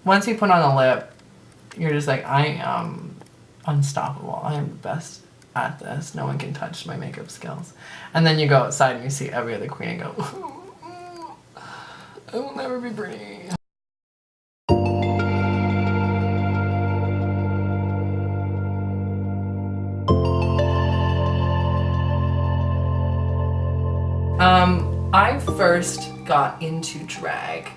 once you put on a lip, you're just like, I am unstoppable. I am the best at this. No one can touch my makeup skills. And then you go outside and you see every other queen and go, I will never be pretty. I first got into drag,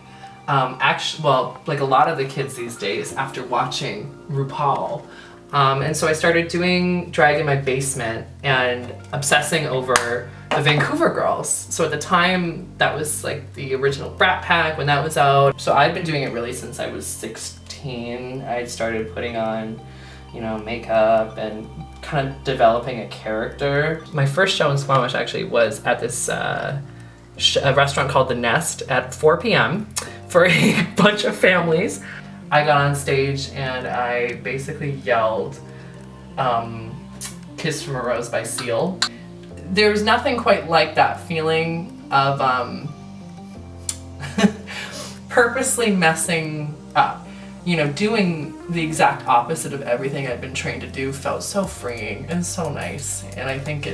actually, well, like a lot of the kids these days, after watching RuPaul. And so I started doing drag in my basement and obsessing over the Vancouver girls. So at the time, that was like the original Brat Pack when that was out. So I'd been doing it really since I was 16. I'd started putting on, you know, makeup and kind of developing a character. My first show in Squamish actually was at this a restaurant called The Nest at 4 p.m. for a bunch of families. I got on stage and I basically yelled Kiss from a Rose by Seal. There's nothing quite like that feeling of purposely messing up. You know, doing the exact opposite of everything I'd been trained to do felt so freeing and so nice. And I think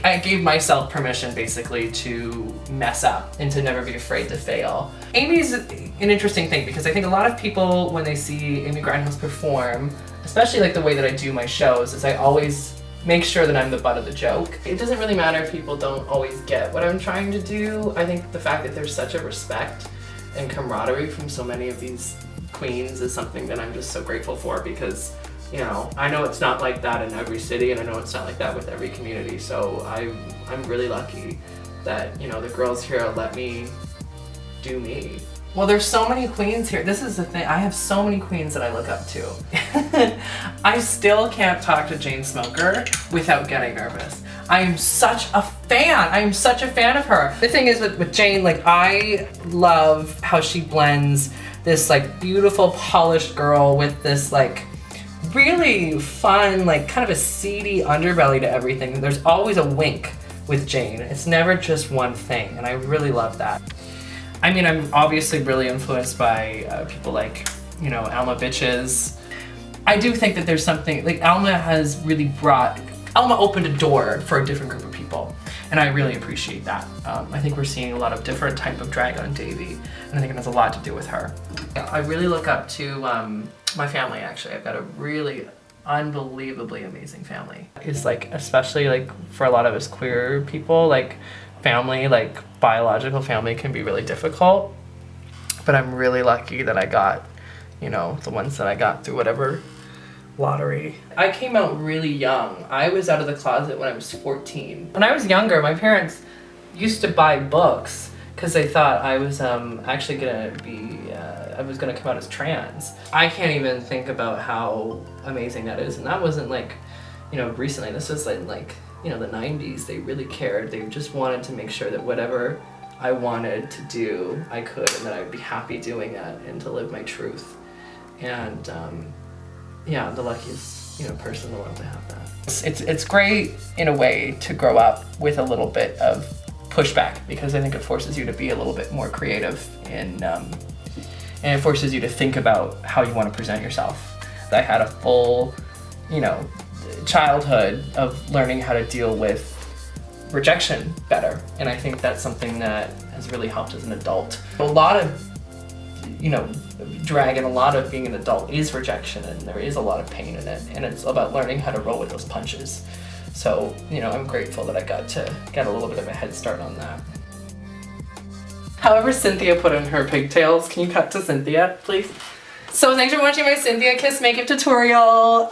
I gave myself permission basically to mess up and to never be afraid to fail. Amy's an interesting thing because I think a lot of people, when they see Amy Grindhouse perform, especially like the way that I do my shows, is I always make sure that I'm the butt of the joke. It doesn't really matter if people don't always get what I'm trying to do. I think the fact that there's such a respect and camaraderie from so many of these queens is something that I'm just so grateful for, because, you know, I know it's not like that in every city, and I know it's not like that with every community, so I'm really lucky that, you know, the girls here let me do me. Well, there's so many queens here. This is the thing, I have so many queens that I look up to. I still can't talk to Jane Smoker without getting nervous. I am such a fan. I am such a fan of her. The thing is with Jane, like, I love how she blends this like beautiful polished girl with this like really fun, like kind of a seedy underbelly to everything. There's always a wink with Jane. It's never just one thing, and I really love that. I mean, I'm obviously really influenced by people like, you know, Alma Bitches. I do think that there's something, like Alma opened a door for a different group of people, and I really appreciate that. I think we're seeing a lot of different type of drag on Davy, and I think it has a lot to do with her. I really look up to my family, actually. I've got a really unbelievably amazing family. It's like, especially like for a lot of us queer people, like family, like biological family can be really difficult, but I'm really lucky that I got, you know, the ones that I got through whatever lottery. I came out really young. I was out of the closet when I was 14. When I was younger, my parents used to buy books because they thought I was actually gonna be, I was gonna come out as trans. I can't even think about how amazing that is, and that wasn't like, you know, recently. This was like, you know, the 90s. They really cared. They just wanted to make sure that whatever I wanted to do, I could, and that I'd be happy doing it and to live my truth. And yeah, I'm the luckiest, you know, person in the world to have that. It's great in a way to grow up with a little bit of pushback, because I think it forces you to be a little bit more creative, and it forces you to think about how you want to present yourself. I had a full, you know, childhood of learning how to deal with rejection better, and I think that's something that has really helped as an adult. A lot of, you know, drag and a lot of being an adult is rejection, and there is a lot of pain in it, and it's about learning how to roll with those punches. So, you know, I'm grateful that I got to get a little bit of a head start on that. However Cynthia put in her pigtails, can you cut to Cynthia, please? So thanks for watching my Cynthia Kiss makeup tutorial.